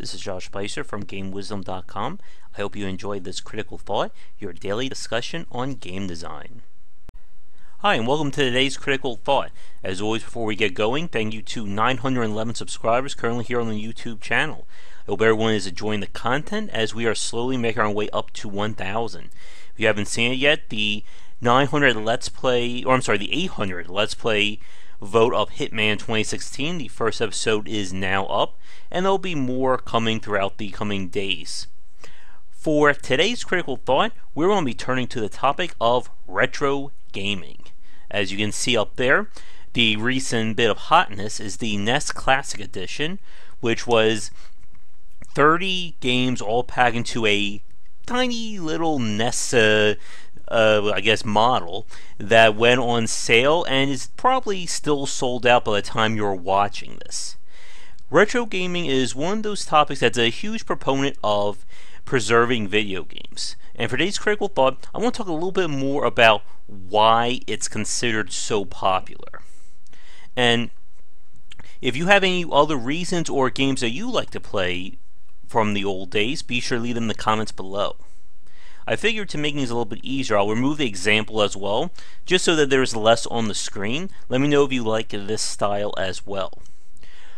This is Josh Bycer from GameWisdom.com. I hope you enjoyed this Critical Thought, your daily discussion on game design. Hi, and welcome to today's Critical Thought. As always, before we get going, thank you to 911 subscribers currently here on the YouTube channel. I hope everyone is enjoying the content as we are slowly making our way up to 1,000. If you haven't seen it yet, the 800 Let's Play vote of Hitman 2016. The first episode is now up, and there'll be more coming throughout the coming days. For today's Critical Thought, we're going to be turning to the topic of retro gaming. As you can see up there, the recent bit of hotness is the Nes Classic Edition, which was 30 games all packed into a tiny little NES model that went on sale and is probably still sold out by the time you're watching this. Retro gaming is one of those topics that's a huge proponent of preserving video games. And for today's Critical Thought, I want to talk a little bit more about why it's considered so popular. And if you have any other reasons or games that you like to play from the old days, be sure to leave them in the comments below. I figured to make things a little bit easier, I'll remove the example as well, just so that there's less on the screen. Let me know if you like this style as well.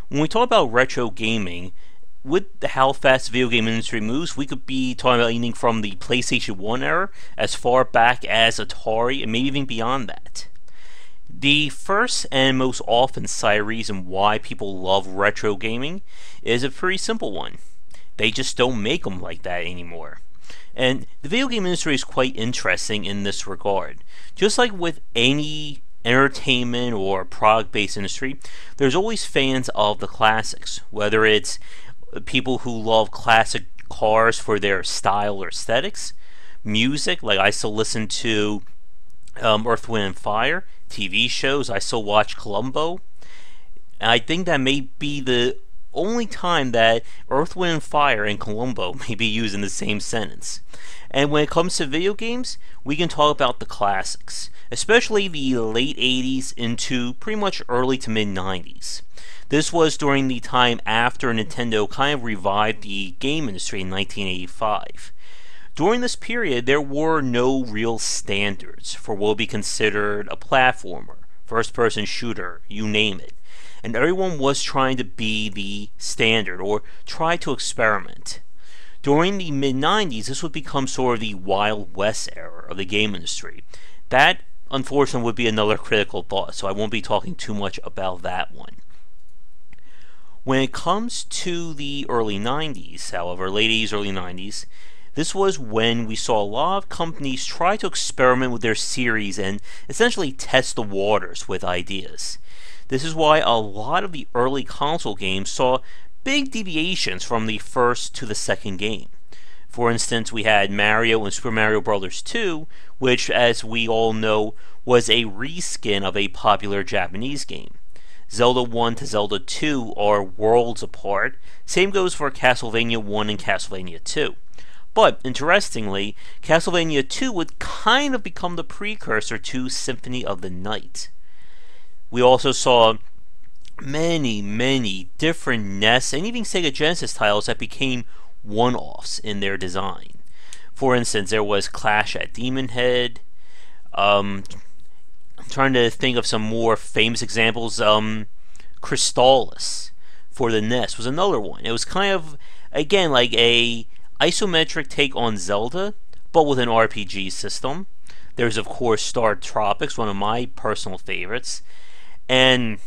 When we talk about retro gaming, with how fast the video game industry moves, we could be talking about anything from the PlayStation 1 era, as far back as Atari, and maybe even beyond that. The first and most often cited reason why people love retro gaming is a pretty simple one. They just don't make them like that anymore. And the video game industry is quite interesting in this regard. Just like with any entertainment or product-based industry, there's always fans of the classics, whether it's people who love classic cars for their style or aesthetics, music, like I still listen to Earth, Wind and Fire, TV shows, I still watch Columbo, and I think that may be the only time that Earth, Wind and Fire and Columbo may be used in the same sentence. And when it comes to video games, we can talk about the classics, especially the late 80s into pretty much early to mid 90s. This was during the time after Nintendo kind of revived the game industry in 1985. During this period, there were no real standards for what would be considered a platformer, first-person shooter, you name it. And everyone was trying to be the standard or try to experiment. During the mid-90s, this would become sort of the Wild West era of the game industry. That, unfortunately, would be another critical thought, so I won't be talking too much about that one. When it comes to the early 90s, however, late 80s, early 90s, this was when we saw a lot of companies try to experiment with their series and essentially test the waters with ideas. This is why a lot of the early console games saw big deviations from the first to the second game. For instance, we had Mario and Super Mario Bros. 2, which, as we all know, was a reskin of a popular Japanese game. Zelda 1 to Zelda 2 are worlds apart. Same goes for Castlevania 1 and Castlevania 2. But, interestingly, Castlevania 2 would kind of become the precursor to Symphony of the Night. We also saw many different NES and even Sega Genesis titles that became one-offs in their design. For instance, there was Clash at Demon Head. I'm trying to think of some more famous examples. Crystalis for the NES was another one. It was kind of, again, like a isometric take on Zelda, but with an RPG system. There's, of course, Star Tropics, one of my personal favorites. And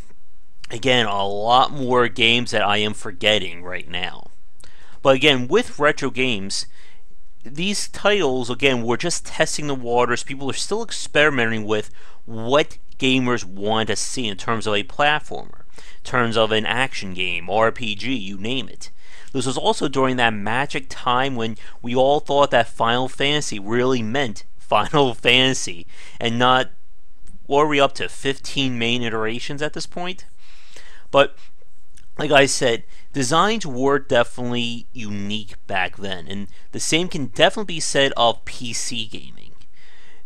again, a lot more games that I am forgetting right now. But again, with retro games, these titles, again, were just testing the waters. People are still experimenting with what gamers want to see in terms of a platformer, in terms of an action game, RPG, you name it. This was also during that magic time when we all thought that Final Fantasy really meant Final Fantasy and not, what are we up to, 15 main iterations at this point? But, like I said, designs were definitely unique back then, and the same can definitely be said of PC gaming.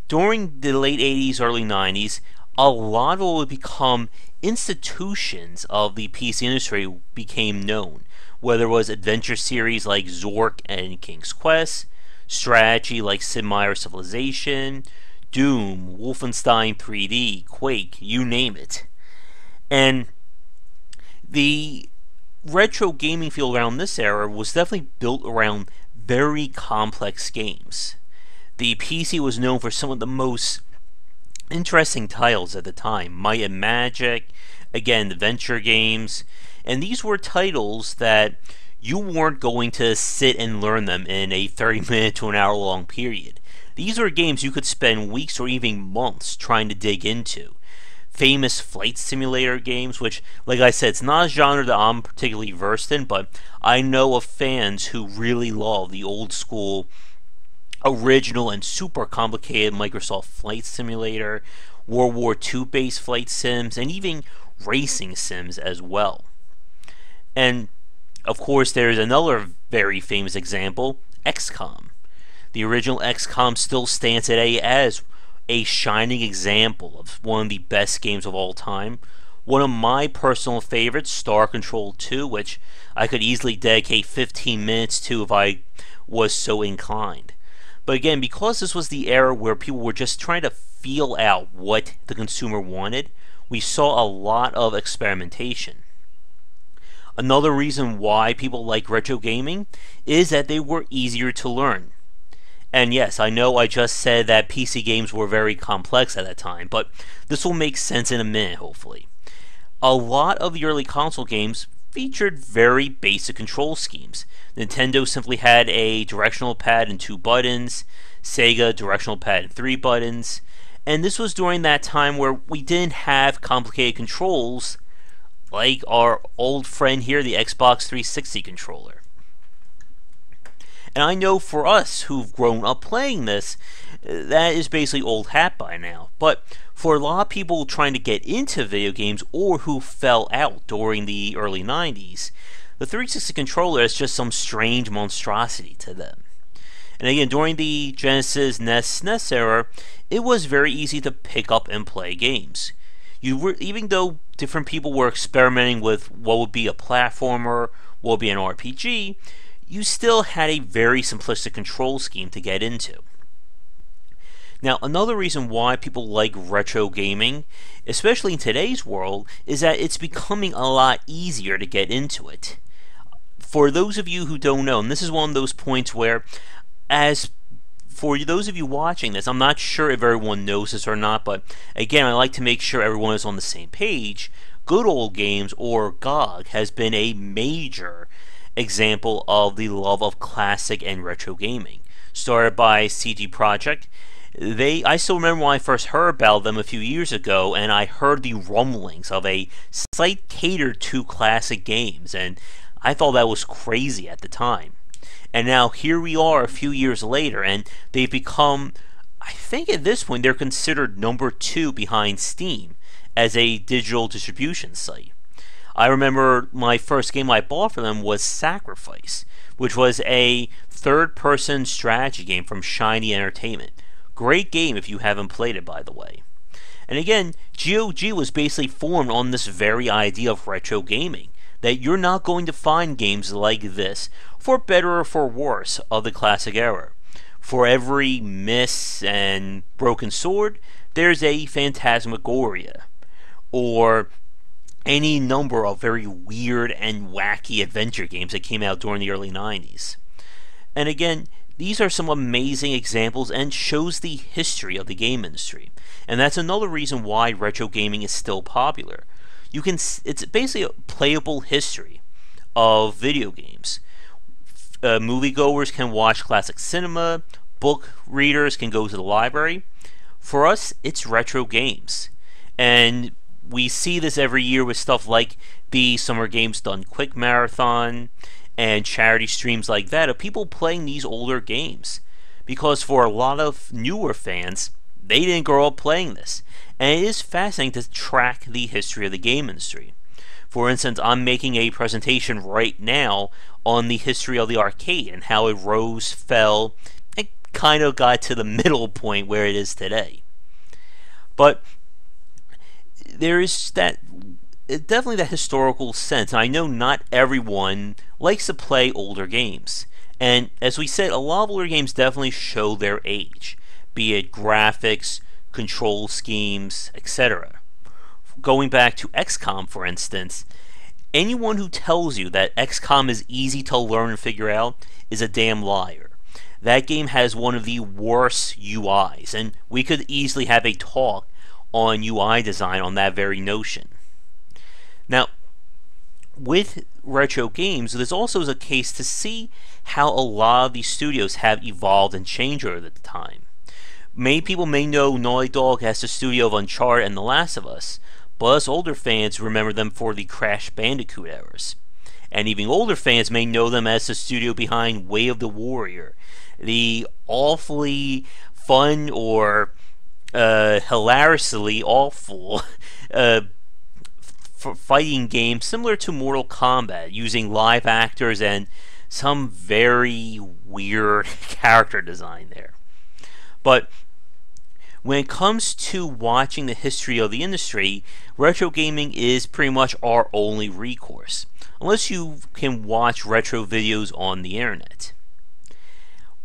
During the late 80s, early 90s, a lot of what would become institutions of the PC industry became known, whether it was adventure series like Zork and King's Quest, strategy like Sid Meier's Civilization, Doom, Wolfenstein 3D, Quake, you name it. And the retro gaming field around this era was definitely built around very complex games. The PC was known for some of the most interesting titles at the time. Might and Magic, again, adventure games, and these were titles that you weren't going to sit and learn them in a 30-minute to an hour-long period. These were games you could spend weeks or even months trying to dig into. Famous flight simulator games, which, like I said, it's not a genre that I'm particularly versed in, but I know of fans who really love the old school, original, and super complicated Microsoft Flight Simulator, World War II based flight sims, and even racing sims as well. And of course, there's another very famous example, XCOM. The original XCOM still stands today as a shining example of one of the best games of all time. One of my personal favorites, Star Control 2, which I could easily dedicate 15 minutes to if I was so inclined. But again, because this was the era where people were just trying to feel out what the consumer wanted, we saw a lot of experimentation. Another reason why people like retro gaming is that they were easier to learn. And yes, I know I just said that PC games were very complex at that time, but this will make sense in a minute, hopefully. A lot of the early console games featured very basic control schemes. Nintendo simply had a directional pad and 2 buttons, Sega directional pad and 3 buttons, and this was during that time where we didn't have complicated controls like our old friend here, the Xbox 360 controller. And I know for us who've grown up playing this, that is basically old hat by now. But for a lot of people trying to get into video games or who fell out during the early 90s, the 360 controller is just some strange monstrosity to them. And again, during the Genesis, NES, SNES era, it was very easy to pick up and play games. Even though different people were experimenting with what would be a platformer, what would be an RPG, you still had a very simplistic control scheme to get into. Now, another reason why people like retro gaming, especially in today's world, is that it's becoming a lot easier to get into it. For those of you who don't know, and this is one of those points where, as for those of you watching this, I'm not sure if everyone knows this or not, but again, I like to make sure everyone is on the same page. Good Old Games, or GOG, has been a major example of the love of classic and retro gaming. Started by CD Projekt. I still remember when I first heard about them a few years ago, and I heard the rumblings of a site catered to classic games, and I thought that was crazy at the time. And now here we are a few years later, and they've become, I think at this point, they're considered number 2 behind Steam as a digital distribution site. I remember my first game I bought for them was Sacrifice, which was a third-person strategy game from Shiny Entertainment. Great game if you haven't played it, by the way. And again, GOG was basically formed on this very idea of retro gaming, that you're not going to find games like this, for better or for worse, of the classic era. For every miss and broken sword, there's a Phantasmagoria, or any number of very weird and wacky adventure games that came out during the early 90s. And again, these are some amazing examples and shows the history of the game industry. And that's another reason why retro gaming is still popular. It's basically a playable history of video games. Moviegoers can watch classic cinema, book readers can go to the library. For us, it's retro games. And we see this every year with stuff like the Summer Games Done Quick Marathon and charity streams like that of people playing these older games. Because for a lot of newer fans, they didn't grow up playing this. And it is fascinating to track the history of the game industry. For instance, I'm making a presentation right now on the history of the arcade and how it rose, fell, and kind of got to the middle point where it is today. But there is that definitely that historical sense. And I know not everyone likes to play older games. And as we said, a lot of older games definitely show their age, be it graphics, control schemes, etc. Going back to XCOM, for instance, anyone who tells you that XCOM is easy to learn and figure out is a damn liar. That game has one of the worst UIs, and we could easily have a talk on UI design on that very notion. Now, with retro games, there's also a case to see how a lot of these studios have evolved and changed over the time. Many people may know Naughty Dog as the studio of Uncharted and The Last of Us, but us older fans remember them for the Crash Bandicoot eras. And even older fans may know them as the studio behind Way of the Warrior, the awfully fun or hilariously awful fighting game similar to Mortal Kombat, using live actors and some very weird character design there. But when it comes to watching the history of the industry, retro gaming is pretty much our only recourse, unless you can watch retro videos on the internet.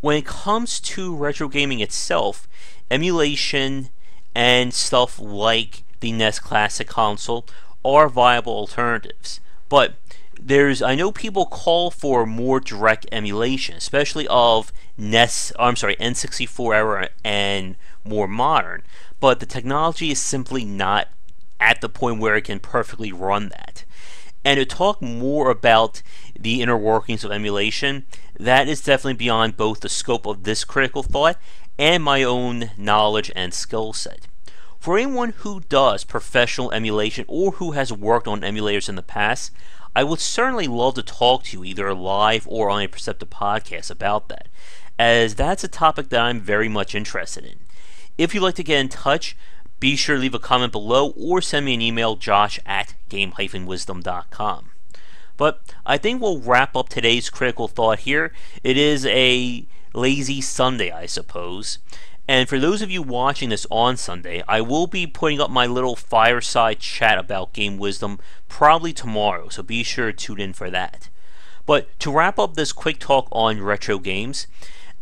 When it comes to retro gaming itself, emulation and stuff like the Nes Classic console are viable alternatives. But I know people call for more direct emulation, especially of N64 era and more modern, but the technology is simply not at the point where it can perfectly run that. And to talk more about the inner workings of emulation, that is definitely beyond both the scope of this critical thought and my own knowledge and skill set. For anyone who does professional emulation or who has worked on emulators in the past, I would certainly love to talk to you either live or on a Perceptive podcast about that, as that's a topic that I'm very much interested in. If you'd like to get in touch, be sure to leave a comment below or send me an email, josh@game-wisdom.com. But I think we'll wrap up today's critical thought here. It is a lazy Sunday, I suppose. And for those of you watching this on Sunday, I will be putting up my little fireside chat about Game Wisdom probably tomorrow, so be sure to tune in for that. But to wrap up this quick talk on retro games,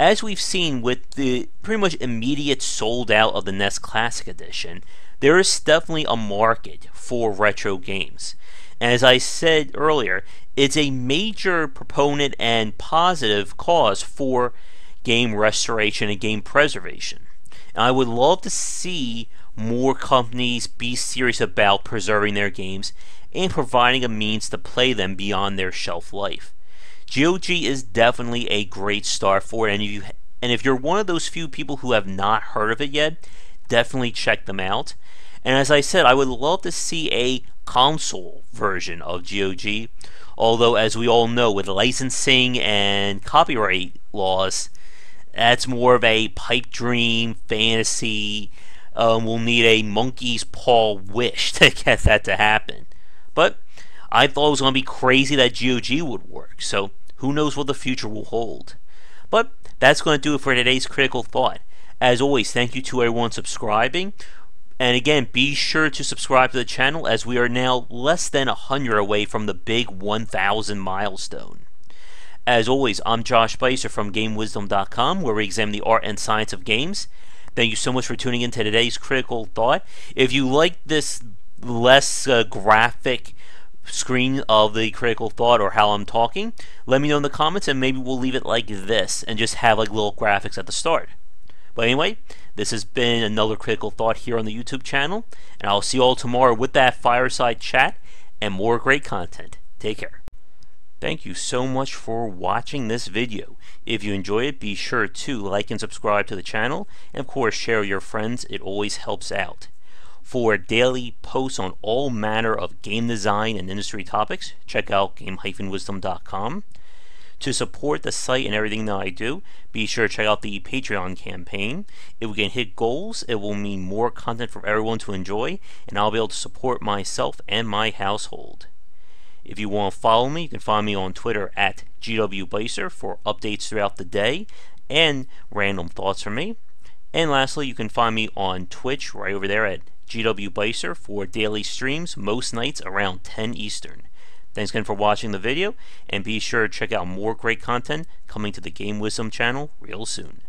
as we've seen with the pretty much immediate sold out of the Nes Classic Edition, there is definitely a market for retro games. And as I said earlier, it's a major proponent and positive cause for game restoration and game preservation. And I would love to see more companies be serious about preserving their games and providing a means to play them beyond their shelf life. GOG is definitely a great start for it, and if you're one of those few people who have not heard of it yet, definitely check them out. And as I said, I would love to see a console version of GOG, although as we all know, with licensing and copyright laws, that's more of a pipe dream fantasy. We'll need a monkey's paw wish to get that to happen. But I thought it was going to be crazy that GOG would work, so who knows what the future will hold. But that's going to do it for today's critical thought. As always, thank you to everyone subscribing. And again, be sure to subscribe to the channel, as we are now less than 100 away from the big 1,000 milestone. As always, I'm Josh Bycer from GameWisdom.com, where we examine the art and science of games. Thank you so much for tuning in to today's critical thought. If you like this less graphic screen of the critical thought or how I'm talking, let me know in the comments, and maybe we'll leave it like this and just have like little graphics at the start. But anyway, this has been another critical thought here on the YouTube channel, and I'll see you all tomorrow with that fireside chat and more great content. Take care. Thank you so much for watching this video. If you enjoy it, be sure to like and subscribe to the channel, and of course share with your friends. It always helps out. For daily posts on all manner of game design and industry topics, check out game-wisdom.com. To support the site and everything that I do, be sure to check out the Patreon campaign. If we can hit goals, it will mean more content for everyone to enjoy, and I'll be able to support myself and my household. If you want to follow me, you can find me on Twitter at GWBycer for updates throughout the day and random thoughts from me. And lastly, you can find me on Twitch right over there at GW Bycer for daily streams most nights around 10 Eastern. Thanks again for watching the video, and be sure to check out more great content coming to the Game Wisdom channel real soon.